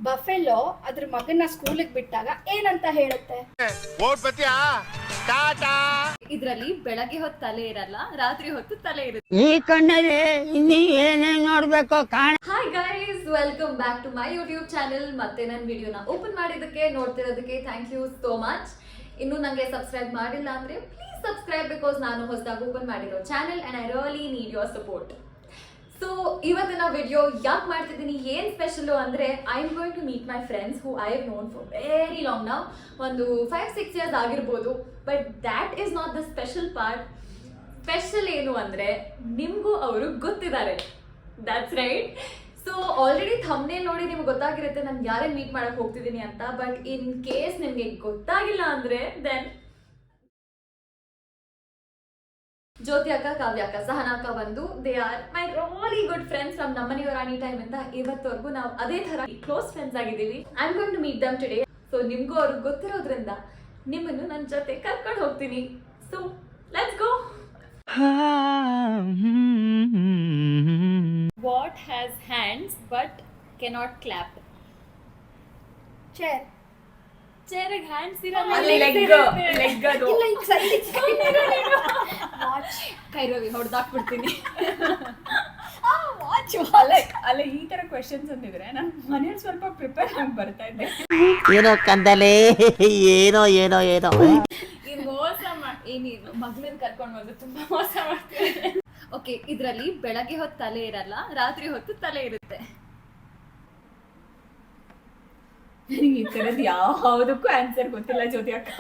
Buffalo ಅದ್ರ ಮಗನ ಸ್ಕೂಲಿಗೆ ಬಿಟ್ಟಾಗ ಏನಂತ ಹೇಳುತ್ತೆ? ಇದ್ರಲ್ಲಿ ಬೆಳಗ್ಗೆ ಹೊತ್ತು ತಲೆ ಇರಲ್ಲ, ರಾತ್ರಿ ಹೊತ್ತು ತಲೆ ಇರುತ್ತೆ. ಈ ಕಣ್ಣಲ್ಲಿ ಇನ್ನೀ ಏನೇನ್ ನೋಡ್ಬೇಕು ಕಾಣ. Hi guys, welcome back to my YouTube channel. ಮತ್ತೆ ನನ್ನ ವಿಡಿಯೋನ ಓಪನ್ ಮಾಡಿದ್ದಕ್ಕೆ ನೋಡ್ತಿರೋದಕ್ಕೆ ಥ್ಯಾಂಕ್ ಯು ಸೋ ಮಚ್. ಇನ್ನು ನನಗೆ ಸಬ್ಸ್ಕ್ರೈಬ್ ಮಾಡಿಲ್ಲ ಅಂದ್ರೆ ಪ್ಲೀಸ್ ಸಬ್ಸ್ಕ್ರೈಬ್, ಬಿಕಾಸ್ ನಾನು ಹೊಸದಾಗಿ ಓಪನ್ ಮಾಡಿರೋ channel and I really need your support. So ಇವತ್ತಿನ ವಿಡಿಯೋ ಯಾಕೆ ಮಾಡ್ತಿದ್ದೀನಿ, ಏನು ಸ್ಪೆಷಲು ಅಂದರೆ I am going to meet my friends who I have known for very long now. ಒಂದು 5-6 ಇಯರ್ಸ್ ಆಗಿರ್ಬೋದು. But that is not the special part. Special ಏನು ಅಂದರೆ ನಿಮಗೂ ಅವರು ಗೊತ್ತಿದ್ದಾರೆ. That's right. So already thumbnail ನೋಡಿ ನಿಮ್ಗೆ ಗೊತ್ತಾಗಿರುತ್ತೆ ನಾನು ಯಾರನ್ನು ಮೀಟ್ ಮಾಡಕ್ಕೆ ಹೋಗ್ತಿದ್ದೀನಿ ಅಂತ. ಬಟ್ ಇನ್ ಕೇಸ್ ನಿಮಗೆ ಗೊತ್ತಾಗಿಲ್ಲ ಅಂದರೆ ದೆನ್ ಜ್ಯೋತಿ ಅಕ್ಕ, ಕಾವ್ಯ ಅಕ್ಕ, ಸಹನಾ ಅಕ್ಕ ಬಂದು they are my really good friends from ನಮ್ಮನೆಯವರ ರಾಣಿ ಟೈಮ್ ಅಂತ. ಇವತ್ತವರೆಗೂ ನಾವು ಅದೇ ಥರ ಕ್ಲೋಸ್ ಫ್ರೆಂಡ್ಸ್ ಆಗಿದ್ದೀವಿ. I am going to meet them today. So ನಿಮಗೂ ಅವ್ರಿಗೆ ಗೊತ್ತಿರೋದ್ರಿಂದ ನಿಮ್ಮನ್ನು ನನ್ನ ಜೊತೆ ಕರ್ಕೊಂಡು ಹೋಗ್ತೀನಿ. So let's go. What has hands but cannot clap? Chair. ಚೇರಿಗೆ ಹ್ಯಾಂಡ್ಸ್ ಇರಲ್ಲ, ಕೈರವಿ ಹೊಡೆದಾಕ್ಬಿಡ್ತೀನಿ. ಅಲ್ಲ ಈ ತರ ಕ್ವೆಶನ್ಸ್ ಅಂದಿದ್ರೆ ನಾನು ಮನೇಲಿ ಸ್ವಲ್ಪ ಪ್ರಿಪೇರ್ ಆಗಿ ಬರ್ತಾ ಇದ್ದೆ. ಏನೋ ಕಂದಲೆ, ಏನೋ ಏನೋ ಏನೋ ಇದು ಮೋಸ ಏನಿಲ್ಲ, ಮಗಳನ್ನ ಕರ್ಕೊಂಡು ಬಂದು ತುಂಬಾ ಮೋಸ ಮಾಡ್ತೀನಿ. ಓಕೆ, ಇದರಲ್ಲಿ ಬೆಳಗ್ಗೆ ಹೊತ್ತು ತಲೆ ಇರಲ್ಲ, ರಾತ್ರಿ ಹೊತ್ತು ತಲೆ ಇರುತ್ತೆ. ನನಗೆ ಈ ತರದ್ ಯಾವುದಕ್ಕೂ ಆನ್ಸರ್ ಗೊತ್ತಿಲ್ಲ ಜ್ಯೋತಿ ಅಕ್ಕ.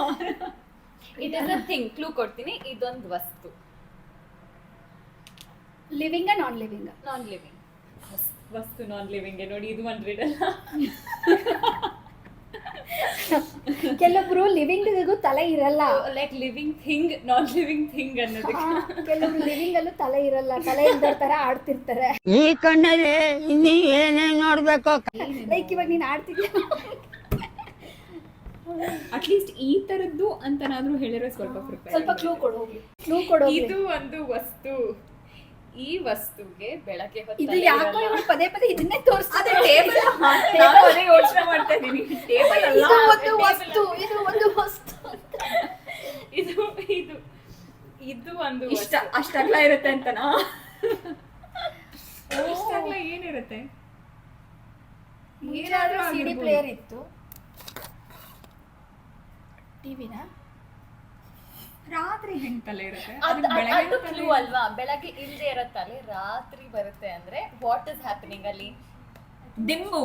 It is a thing. Clue ಕೊಡ್ತೀನಿ, ಇದೊಂದು ವಸ್ತು. ಲಿವಿಂಗ ನಾನ್ ಲಿವಿಂಗ? ನಾನ್ ಲಿವಿಂಗ್ ವಸ್ತು. ನಾನ್ ಲಿವಿಂಗ್ ನೋಡಿ, ಇದು ಒಂದು ರೀಡಲ್ಲ. ಕೆಲವೊಬ್ರು ಲಿವಿಂಗ್ ತಲೆ ಇರಲ್ಲ, like living thing, non living thing ಅನ್ನೋದಕ್ಕೆ. ಕೆಲವರು ಲಿವಿಂಗ್ ಅಲ್ಲೂ ತಲೆ ಇರಲ್ಲ, ತಲೆ ಇಲ್ದರ ತರ ಆಡ್ತಿರ್ತಾರೆ. ಈ ಕಣ್ಣಲ್ಲಿ ಇನ್ನೀ ಏನೇನ್ ನೋಡ್ಬೇಕು. ಲೈಕ್ ಇವಾಗ ನೀನ್ ಆಡ್ತಿದ್ಯ, ಅಟ್ಲೀಸ್ಟ್ ಈ ತರದ್ದು ಅಂತನಾದ್ರೂ ಹೇಳಿರೋ ಸ್ವಲ್ಪ ಪ್ರಿಪೇರ್. ಸ್ವಲ್ಪ ಕ್ಲೂ ಕೊಡು, ಕ್ಲೂ ಕೊಡು. ಇದು ಒಂದು ವಸ್ತು. ಈ ವಸ್ತುಗೆ ಬೆಳಗ್ಗೆ ಹೊತ್ತು ಇದು ಯಾಕೋ ಇವ್ರು ಪದೇ ಪದೇ ಇದನ್ನೇ ತೋರಿಸ್ತಾರೆ. ಟೇಬಲ್ ಅದೇ ಯೋಚನೆ ಮಾಡ್ತಾ ಇದೀನಿ. ಟೇಬಲ್ ಅಲ್ಲ, ಇದು ಒಂದು ವಸ್ತು, ಇದು ಒಂದು ವಸ್ತು. ಇದು ಇದು ಇದು ಒಂದು ಅಷ್ಟಗ್ಲ ಇರುತ್ತೆ ಅಂತನಾ? ಅಷ್ಟಗ್ಲ ಏನಿರುತ್ತೆ? ಏನಾದ್ರೂ ಸಿಡಿ ಪ್ಲೇಯರ್ ಇತ್ತು, ಟಿವಿನ. ರಾತ್ರಿ ಹೆಂಗ್ ತಲೆ ಇರುತ್ತೆ? ಅದು ಕ್ಲೂ ಅಲ್ವಾ? ಬೆಳಗ್ಗೆ ಇಲ್ದೇ ಇರೋ ತಲೆ ರಾತ್ರಿ ಬರುತ್ತೆ ಅಂದ್ರೆ ವಾಟ್ ಇಸ್ ಹ್ಯಾಪನಿಂಗ್ ಅಲ್ಲಿ? ದಿಂಬು.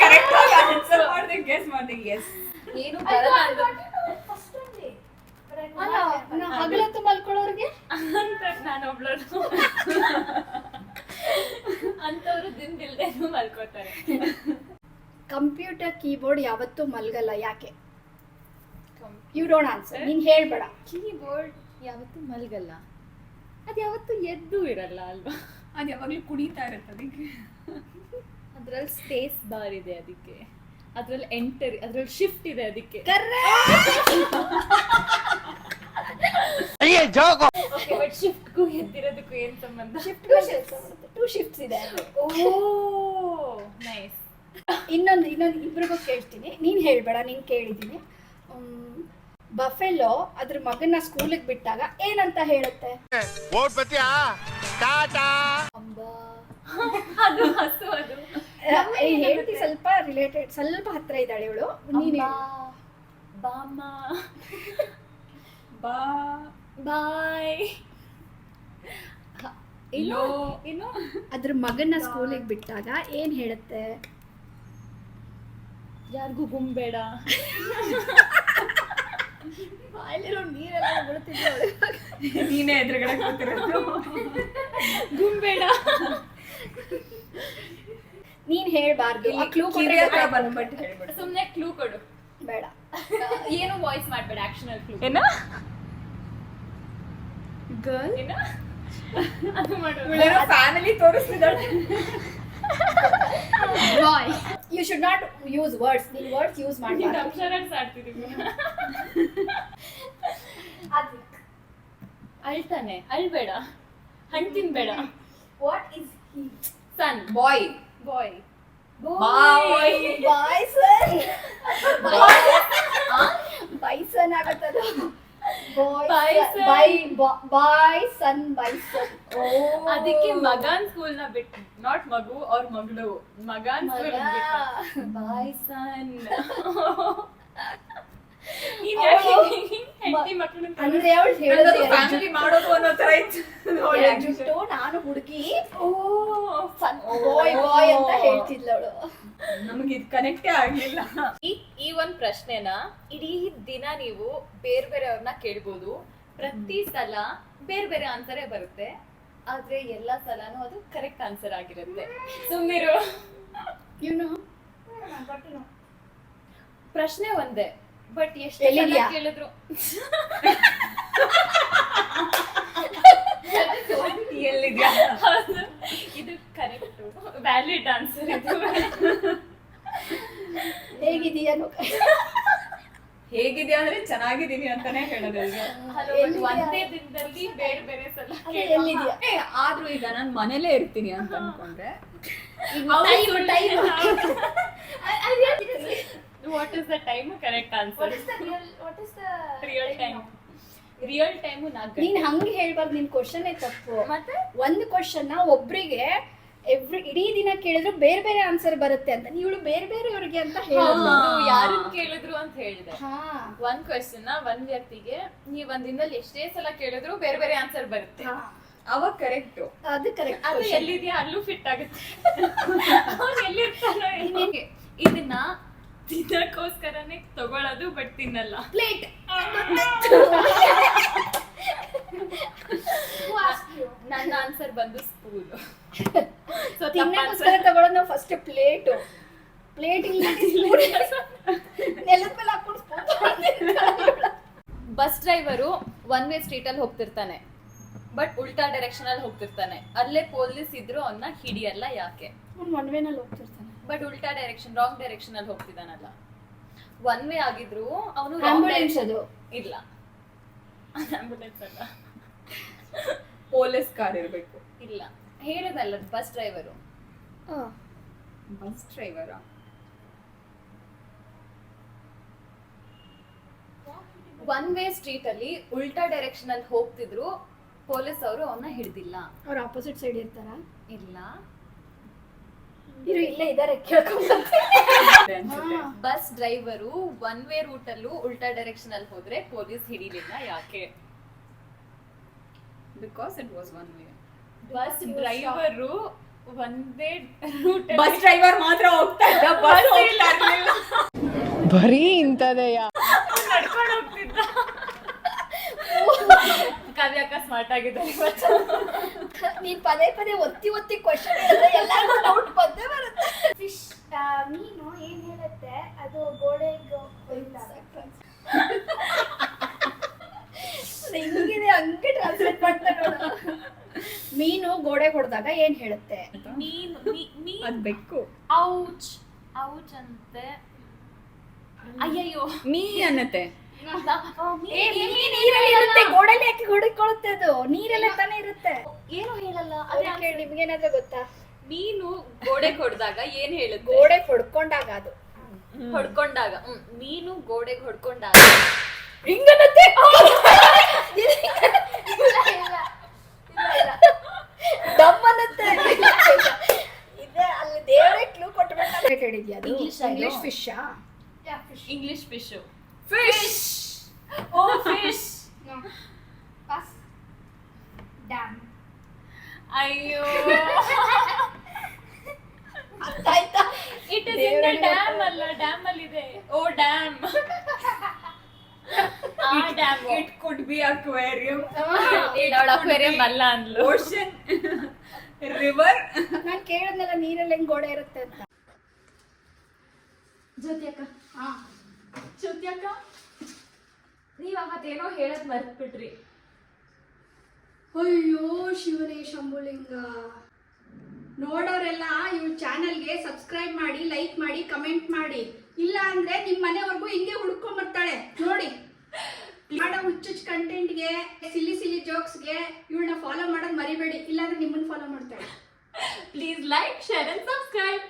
ಕರೆಕ್ಟ್ ಆಗಿ ಆನ್ಸರ್ ಮಾಡಿದೆ, ಗೆಸ್ ಮಾಡಿದೆ. ಎಸ್. ಏನು ಬರಲ್ಲ ಹಗಲತ್ತು ಮಲ್ಕೊಳ್ಳೋರ್ಗೆ ಅಂತ ನಾನು ಒಬ್ಳೋದು. ಅಂತವ್ರು ದಿನದಿಲ್ದೇನು ಮಲ್ಕೋತಾರೆ. ಕಂಪ್ಯೂಟರ್ ಕೀಬೋರ್ಡ್ ಯಾವತ್ತೂ ಮಲ್ಗಲ್ಲ, ಯಾಕೆ? ಯು ಡೋಂಟ್ ಆನ್ಸರ್, ನೀನ್ ಹೇಳ್ಬೇಡ. ಕೀಬೋರ್ಡ್ ಯಾವತ್ತೂ ಮಲ್ಗಲ್ಲ, ಅದು ಯಾವತ್ತೂ ಎದ್ದು ಇರಲ್ಲ ಅಲ್ವಾ? ಅದು ಯಾವಾಗ್ಲೂ ಕುಣಿತಾ ಇರುತ್ತೆ. ಅದಕ್ಕೆ ಅದ್ರಲ್ಲಿ ಸ್ಪೇಸ್ ಬಾರ್ ಇದೆ, ಅದಕ್ಕೆ ಅದ್ರಲ್ಲಿ ಎಂಟರ್, ಅದ್ರಲ್ಲಿ ಶಿಫ್ಟ್ ಇದೆ, ಅದಕ್ಕೆ. ಓಕೆ, ಬಟ್ ಶಿಫ್ಟ್ಗೂ ಎದ್ದಿರೋದಕ್ಕೂ ಏನ್ ಸಂಬಂಧ? ಟೂ ಶಿಫ್ಟ್ಸ್ ಇದೆ. ಓ ನೈಸ್. ಇನ್ನೊಂದು ಇಬ್ರಿಗೂ ಕೇಳ್ತೀನಿ, ನೀನ್ ಹೇಳ್ಬೇಡ, ನೀನ್ ಕೇಳಿದ್ದೀನಿ. ಬಫೆಲೋ ಅದ್ರ ಮಗನ ಸ್ಕೂಲಿಗೆ ಬಿಟ್ಟಾಗ ಏನಂತ ಹೇಳುತ್ತೆ? ಅದು ಹಸು. ಅದು ಹೇಳ್ತಿ, ಸ್ವಲ್ಪ ರಿಲೇಟೆಡ್, ಸ್ವಲ್ಪ ಹತ್ರ ಇದ್ದಾಳೆ ಇವಳು. ನೀನ್ ಬಾಮ, ಬಾ ಬಾಯ್. ಏನು? ಅದ್ರ ಮಗನ ಸ್ಕೂಲಿಗೆ ಬಿಟ್ಟಾಗ ಏನ್ ಹೇಳುತ್ತೆ? ಯಾರಿಗೂ ಗುಂಬೇಡ. ಬಾಯಲ್ಲಿರೋ ನೀರೆಲ್ಲ ಬಿಡ್ತಿದ್ದೆ. ನೀನೇ ಎದುರುಗಡೆ ಕೂತಿರೋದು. ಗುಂಬೇಡ. ನೀನ್ ಹೇಳ್ಬಾರ್ದು. ಕ್ಲೂ ಬಂದ್ಬಿಟ್ಟು ಹೇಳ್ಬಿಡು. ಸುಮ್ನೆ ಕ್ಲೂ ಕೊಡು. ಬೇಡ, ಏನು ವಾಯ್ಸ್ ಮಾಡ್ಬೇಡ, ಆಕ್ಷನ್ ಅಲ್ಲಿ ಕ್ಲೂ. ಏನ? ಗರ್ಲ್. ಏನ? ಅದು ಮಾಡು. ಫ್ಯಾಮಿಲಿ ತೋರಿಸ್ತಿದ್ದಾಳೆ. Boy. You should not use words. ನೀನ್ ವರ್ಡ್ಸ್ ಯೂಸ್ ಮಾಡ್ಬೇಡ. ಅಕ್ಷರಸ್ ಆಡ್ತಿದೀವಿ. ಅಳ್ತಾನೆ, ಅಳ್ಬೇಡ, ಹಣ್ಣು ತಿನ್ಬೇಡ. What is he? Son, boy. Boy. Boy son bison ಆಗತ್ತದು. Bison. Boy son bison. ಅದಕ್ಕೆ ಮಗನ್ ಸ್ಕೂಲ್ ನ ಬಿಟ್ಟು, ನಾಟ್ ಮಗು ಅವ್ರ ಮಗಳು, ಮಗನ್ ಸ್ಕೂಲ್ ಬಾಯ್ ಸನ್. ಹೆಂಡತಿ ಮಕ್ಕಳು ಅಂದ್ರೆ ಅವಳು ಹೇಳೋದು ಫ್ಯಾಮಿಲಿ ಮಾಡೋದು ಅನ್ನೋ ತರ ಇತ್ತು. ಜುಟ್ಟು, ನಾನು ಹುಡುಗಿ ಬಾಯ್ ಅಂತ ಹೇಳ್ತಿದ್ಲು ಅವಳು. ನಮ್ಗೆ ಇದು ಕನೆಕ್ಟೇ ಆಗ್ಲಿಲ್ಲ. ಈ ಒಂದ್ ಪ್ರಶ್ನೆನ ಇಡೀ ದಿನ ನೀವು ಬೇರೆ ಬೇರೆಯವ್ರನ್ನ ಕೇಳ್ಬೋದು. ಪ್ರತಿ ಸಲ ಬೇರೆ ಬೇರೆ ಆನ್ಸರೇ ಬರುತ್ತೆ, ಆದ್ರೆ ಎಲ್ಲಾ ಸಲನೂ ಅದು ಕರೆಕ್ಟ್ ಆನ್ಸರ್ ಆಗಿರುತ್ತೆ. ಸುಮ್ಮಿರು. ಪ್ರಶ್ನೆ ಒಂದೇ, ಬಟ್ ಎಷ್ಟು ಎಲ್ಲಿದ್ಯಾ? ಕೇಳಿದ್ರು ಎಲ್ಲಿದ್ಯಾ? ಇದು ಕರೆಕ್ಟ್ ವ್ಯಾಲಿಡ್ ಆನ್ಸರ್. ಇದು ಹೇಗಿದೀಯ? ಹೇಗಿದ್ಯಾ ಅಂದ್ರೆ ಚೆನ್ನಾಗಿದೀನಿ ಅಂತಾನೆ ಹೇಳೋದು. ಒಂದೇ ದಿನದಲ್ಲಿ ಬೇರೆ ಬೇರೆ ಸಲ ಎಲ್ಲಿದ್ಯಾ? ಆದ್ರೂ ಈಗ ನಾನ್ ಮನೇಲೇ ಇರ್ತೀನಿ ಅಂತ ಅನ್ಕೊಂಡ್ರೆ what is the time? Correct answer. Real time. Real time ನೀನ್ ಹಂಗ ಹೇಳ್ಬಾರ್ದು, ನಿನ್ ಕ್ವಶನ್ ತಪ್ಪು. ಮತ್ತೆ ಒಂದು ಕ್ವಶನ್ ಒಬ್ರಿಗೆ ಇಡೀ ದಿನ ಕೇಳಿದ್ರು ಬೇರೆ ಬೇರೆ ಆನ್ಸರ್ ಬರುತ್ತೆ ಅಂತ, ಇವಳು ಬೇರೆ ಬೇರೆಯವ್ರಿಗೆ ಅಂತ ಹೇಳೋದು. ಯಾರನ್ನ ಕೇಳಿದ್ರು ಅಂತ ಹೇಳಿದೆ. ಹಾ, ಒಂದ್ ಕ್ವಶನ್ ಒಂದ್ ವ್ಯಕ್ತಿಗೆ ನೀವ್ ಒಂದ್ ದಿನದಲ್ಲಿ ಎಷ್ಟೇ ಸಲ ಕೇಳಿದ್ರು ಬೇರೆ ಬೇರೆ ಆನ್ಸರ್ ಬರುತ್ತೆ. ಅವಾಗ ಕರೆಕ್ಟ್. ಅದು ಕರೆಕ್ಟ್. ಅದು ಎಲ್ಲಿದ್ಯಾ ಅಲ್ಲೂ ಫಿಟ್ ಆಗುತ್ತೆ. ಅವ್ನು ಎಲ್ಲಿರ್ತಾನೋ ಏನೋ. ಇದನ್ನ ತಿನ್ನಕ್ಕೋಸ್ಕರನೇ ತಗೊಳ್ಳೋದು, ಬಟ್ ತಿನ್ನಲ್ಲ. ಪ್ಲೇಟ್. ನನ್ನ ಆನ್ಸರ್ ಬಂದು ಸ್ಪೂನ್. ತಿನ್ನಕ್ಕೋಸ್ಕರ ತಗೊಳ್ಳೋದು ನಾವು ಫಸ್ಟ್ ಪ್ಲೇಟ್. ಪ್ಲೇಟ್ ಇಲ್ಲ, ನೆಲದ ಮೇಲೆ ಹಾಕೊಂಡು bus driver one way street ಅಲ್ಲಿ ಹೋಗ್ತಿರ್ತಾನೆ, ಬಟ್ ಉಲ್ಟಾ ಡೈರೆಕ್ಷನ್ ಅಲ್ಲಿ ಹೋಗ್ತಿರ್ತಾನೆ. ಅಲ್ಲೇ ಪೊಲೀಸ್ ಇದ್ರು ಅವನ್ನ ಹಿಡಿಯಲ್ಲ, ಯಾಕೆ? ಒನ್ ವೇನಲ್ಲಿ ಹೋಗ್ತಿರ್ತಾನೆ, ಬಟ್ ಉಲ್ಟಾ ಡೈರೆಕ್ಷನ್, ರಾಂಗ್ ಡೈರೆಕ್ಷನ್ ಅಲ್ಲಿ ಹೋಗ್ತಿದ್ದಾನಲ್ಲ. ಒನ್ ವೇ ಆಗಿದ್ರು ಅವನು ಆಂಬ್ಯುಲೆನ್ಸ್ ಅದು ಇಲ್ಲ. ಆಂಬ್ಯುಲೆನ್ಸ್ ಅಲ್ಲ, ಪೊಲೀಸ್ ಕಾರ್ ಇರ್ಬೇಕು. ಇಲ್ಲ, ಹೇಳದಲ್ಲ, bus driver. Bus driver one way street ಅಲ್ಲಿ ಉಲ್ಟಾ ಡೈರೆಕ್ಷನ್ ಅಲ್ಲಿ ಹೋಗ್ತಿದ್ರು, ಪೊಲೀಸ್ ಅವರು ಅವನ್ನ ಹಿಡ್ದಿಲ್ಲ. ಅವ್ರ ಆಪೋಸಿಟ್ ಸೈಡ್ ಇರ್ತಾರ? ಇಲ್ಲ, ಇರು ಇಲ್ಲೇ ಇದಾರೆ, ಕೇಳ್ಕೊಂಡ್ bus driver one way route ಅಲ್ಲೂ ಉಲ್ಟಾ ಡೈರೆಕ್ಷನ್ ಅಲ್ಲಿ ಹೋದ್ರೆ ಪೊಲೀಸ್ ಹಿಡಿಲಿಲ್ಲ, ಯಾಕೆ? Because it was one way. Bus driver ಒಂದೇ ರೂಟ್, ಬಸ್ ಡ್ರೈವರ್ ಮಾತ್ರ ಹೋಗ್ತಾ ಇದ್ದ, ಬಸ್ ಹೋಗ್ತಾ ಇರ್ಲಿಲ್ಲ. ಬರೀ ಇಂಥದೆಯ ನಡ್ಕೊಂಡು ಹೋಗ್ತಿದ್ದ. ಕಾವ್ಯಕ್ಕ ಸ್ಮಾರ್ಟ್ ಆಗಿದ್ದಾರೆ. ನೀನ್ ಪದೇ ಪದೇ ಒತ್ತಿ ಕ್ವಶನ್ ಹೇಳಿದ್ರೆ ಎಲ್ಲಾರ್ಗೂ ಡೌಟ್ ಬಂದೇ ಬರುತ್ತೆ. ಫಿಶ್ ಮೀನು ಏನ್ ಹೇಳುತ್ತೆ, ಅದು ಗೋಡೆಗೆ ಹಿಂಗಿದೆ, ಹಂಗೆ ಟ್ರಾನ್ಸ್ಲೇಟ್ ಮಾಡ್ತಾ ನೋಡು. ಮೀನು ಗೋಡೆಗೆ ಹೊಡೆದಾಗ ಏನ್ ಹೇಳುತ್ತೆ? ಅದ್ ಬೆಕ್ಕು. ಔಚ್ ಔಚ್ ಅಂತೆ. ಅಯ್ಯಯ್ಯೋ, ನೀ ಅನ್ನತ್ತೆ. ನೀರಲ್ಲಿ ಇರುತ್ತೆ, ಗೋಡೆಲಿ ಯಾಕೆ ಹೊಡಿಕೊಳ್ಳುತ್ತೆ? ಅದು ನೀರೆಲ್ಲ ತಾನೇ ಇರುತ್ತೆ. ಏನು ಹೇಳಲ್ಲ. ಅದಕ್ಕೆ ನಿಮ್ಗೇನಾದ್ರೂ ಗೊತ್ತಾ? ಮೀನು ಗೋಡೆ ಹೊಡೆದಾಗ ಏನ್ ಹೇಳುತ್ತೆ? ಗೋಡೆ ಹೊಡ್ಕೊಂಡಾಗ ಅದು ಹೊಡ್ಕೊಂಡಾಗ. ಮೀನು ಗೋಡೆಗೆ ಹೊಡ್ಕೊಂಡಾಗ ಹಿಂಗನ್ನತ್ತೆ. ಡಮ್ ಅನ್ನತ್ತೆ. ಇದೆ ಅಲ್ಲಿ ದೇವರೇ ಕ್ಲೂ ಕೊಟ್ಬಿಟ್ಟು ಹೇಳಿದ್ಯಾ? ಅದು English fish. English fish. Fish. Oh fish. Pass. Dam. ಅಯ್ಯೋ, ಆಯ್ತಾ? It is in the dam ಅಲ್ಲ, ಡ್ಯಾಮ್ ಅಲ್ಲಿ ಇದೆ. Oh dam. ಆ dam. It could be aquarium. Aquarium ಅಲ್ಲ ಅಂದ್ಲು. Ocean, river. ನಾನ್ ಕೇಳಿದ್ನಲ್ಲ ನೀರಲ್ಲಿ ಹೆಂಗ್ ಗೋಡೆ ಇರುತ್ತೆ ಅಂತ. ಜ್ಯೋತಿ ಅಕ್ಕ, ಹಾ, ಜ್ಯೋತಿ ಅಕ್ಕ, ನೀವ್ ಅವತ್ತೇನೋ ಹೇಳದ್ ಮರ್ತ್ಬಿಟ್ರಿ. ಅಯ್ಯೋ ಶಿವನೇ ಶಂಭುಲಿಂಗ. ನೋಡೋರೆಲ್ಲ ಇವ್ರ ಚಾನಲ್ಗೆ ಸಬ್ಸ್ಕ್ರೈಬ್ ಮಾಡಿ, ಲೈಕ್ ಮಾಡಿ, ಕಮೆಂಟ್ ಮಾಡಿ. ಇಲ್ಲ ಅಂದ್ರೆ ನಿಮ್ ಮನೆವರೆಗೂ ಹಿಂಗೆ ಹುಡ್ಕೊಂಡ್ ಬರ್ತಾಳೆ ನೋಡಿ. ಮಾಡೋ ಹುಚ್ಚುಚ್ಚು ಕಂಟೆಂಟ್ಗೆ ಸಿಲಿ ಜೋಕ್ಸ್ಗೆ ಇವಳನ್ನ ಫಾಲೋ ಮಾಡೋದು ಮರಿಬೇಡಿ, ಇಲ್ಲಾಂದ್ರೆ ನಿಮ್ಮನ್ನ ಫಾಲೋ ಮಾಡ್ತಾಳೆ. Please like, share and subscribe.